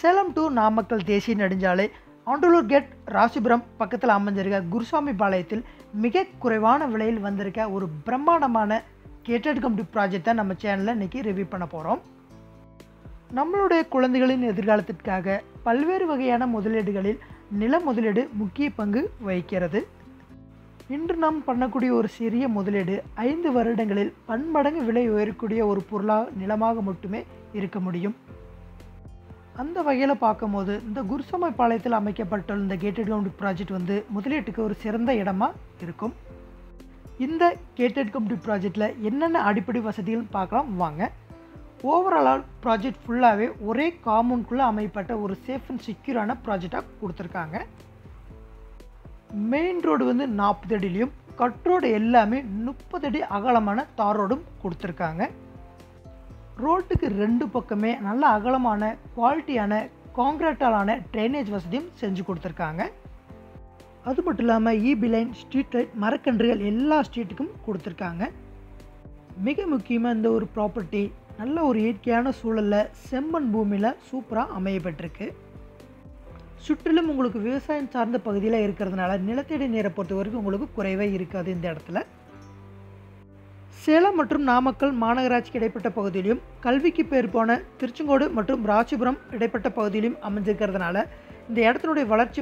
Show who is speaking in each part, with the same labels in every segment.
Speaker 1: Salem to Namakkal தேசிய நெடுஞ்சாலை Andalur gate Rasipuram பக்கத்தில் அமைஞ்சிருக்க குருசாமி பாளையத்தில் மிக குறைவான விலையில் வந்திருக்க ஒரு பிரம்மாண்டமான கேட்டட் கம்யூனிட்டி ப்ராஜெக்ட் தான் நம்ம சேனலில் இன்றைக்கி ரிவ்யூ பண்ண போகிறோம். நம்மளுடைய குழந்தைகளின் எதிர்காலத்திற்காக பல்வேறு வகையான முதலீடுகளில் நில முதலீடு முக்கிய பங்கு வகிக்கிறது. இன்று நாம் பண்ணக்கூடிய ஒரு சிறிய முதலீடு 5 வருடங்களில் பன்மடங்கு விலை உயரக்கூடிய ஒரு பொருளாக நிலமாக மட்டுமே இருக்க முடியும். அந்த வகையில் பார்க்கும்போது இந்த குருசாமி பாளையத்தில் அமைக்கப்பட்டுள்ள இந்த கேட்டட் கம்யூனிட்டி ப்ராஜெக்ட் முதலீட்டுக்கு ஒரு சிறந்த இடமா இருக்கும். இந்த கேட்டட் கம்யூனிட்டி ப்ராஜெக்டில் என்னென்ன அடிப்படை வசதிகள் பார்க்கலாம் வாங்க. ஓவரால் ப்ராஜெக்ட் ஃபுல்லாகவே ஒரே காம்பவுண்ட்குள்ளே அமைப்பட்ட ஒரு சேஃப் அண்ட் செக்யூரான ப்ராஜெக்டாக கொடுத்துருக்காங்க. மெயின் ரோடு 40 அடிலையும் கட் ரோடு எல்லாமே 30 அடி அகலமான தார் ரோடும் கொடுத்துருக்காங்க. ரோட்டுக்கு 2 பக்கமே நல்ல அகலமான குவாலிட்டியான காங்கிரீட்டாலான ட்ரைனேஜ் வசதியும் செஞ்சு கொடுத்துருக்காங்க. அது மட்டும் இல்லாமல் இபி லைன், ஸ்ட்ரீட் லைட், மரக்கன்றுகள் எல்லா ஸ்ட்ரீட்டுக்கும் கொடுத்துருக்காங்க. மிக முக்கியமாக இந்த ஒரு ப்ராப்பர்ட்டி நல்ல ஒரு இயற்கையான சூழலில் செம்மண் பூமியில் சூப்பராக அமையப்பட்டிருக்கு. சுற்றிலும் உங்களுக்கு விவசாயம் சார்ந்த பகுதியில் இருக்கிறதுனால நிலத்தடி நீரை பொறுத்த வரைக்கும் உங்களுக்கு குறைவே இருக்காது. இந்த இடத்துல சேலம் மற்றும் நாமக்கல் மாநகராட்சிக்கு இடைப்பட்ட பகுதியிலும் கல்விக்கு பேர் போன திருச்செங்கோடு மற்றும் ராசிபுரம் இடைப்பட்ட பகுதியிலும் அமைஞ்சிருக்கிறதுனால இந்த இடத்தினுடைய வளர்ச்சி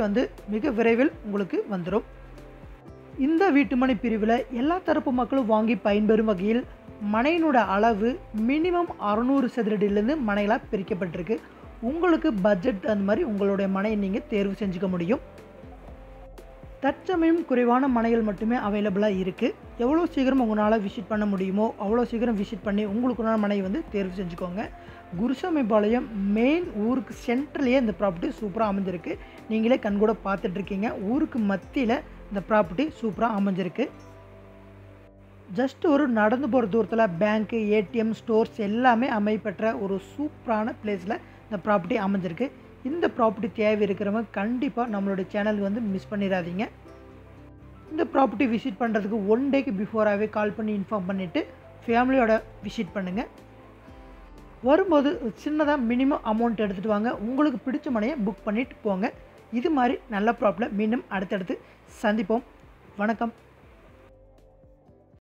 Speaker 1: மிக விரைவில் உங்களுக்கு வந்துடும். இந்த வீட்டுமனை பிரிவில் எல்லா தரப்பு மக்களும் வாங்கி பயன்பெறும் வகையில் மனையினோட அளவு மினிமம் 600 சதுரடியிலேருந்து மனைகளாக பிரிக்கப்பட்டிருக்கு. உங்களுக்கு பட்ஜெட் அந்த மாதிரி உங்களுடைய மனையை நீங்கள் தேர்வு செஞ்சுக்க முடியும். தற்சமயம் குறைவான மனைகள் மட்டுமே அவைலபிளாக இருக்குது. எவ்வளோ சீக்கிரம் உங்களால் விசிட் பண்ண முடியுமோ அவ்வளோ சீக்கிரம் விசிட் பண்ணி உங்களுக்குள்ள மனை தேர்வு செஞ்சுக்கோங்க. குருசாமி பாளையம் மெயின் ஊருக்கு சென்ட்ரலையே இந்த ப்ராப்பர்ட்டி சூப்பராக அமைஞ்சிருக்கு. நீங்களே கண்கூட பார்த்துட்ருக்கீங்க. ஊருக்கு மத்தியில் இந்த ப்ராப்பர்ட்டி சூப்பராக அமைஞ்சிருக்கு. ஜஸ்ட் ஒரு நடந்து போகிற தூரத்தில் பேங்க்கு, ஏடிஎம், ஸ்டோர்ஸ் எல்லாமே அமைப்பெற்ற ஒரு சூப்பரான பிளேஸில் இந்த ப்ராப்பர்ட்டி அமைஞ்சிருக்கு. இந்த ப்ராப்பர்ட்டி தேவை இருக்கிறவங்க கண்டிப்பாக நம்மளுடைய சேனலுக்கு மிஸ் பண்ணிடாதீங்க. இந்த ப்ராப்பர்ட்டி விசிட் பண்ணுறதுக்கு 1 டேக்கு பிஃபோராகவே கால் பண்ணி இன்ஃபார்ம் பண்ணிவிட்டு ஃபேமிலியோட விசிட் பண்ணுங்கள். வரும்போது சின்னதாக மினிமம் அமௌண்ட் எடுத்துகிட்டு வாங்க. உங்களுக்கு பிடிச்ச மனையை புக் பண்ணிவிட்டு போங்க. இது மாதிரி நல்ல ப்ராப்பர்ட்டியில் மீண்டும் அடுத்தடுத்து சந்திப்போம். வணக்கம்.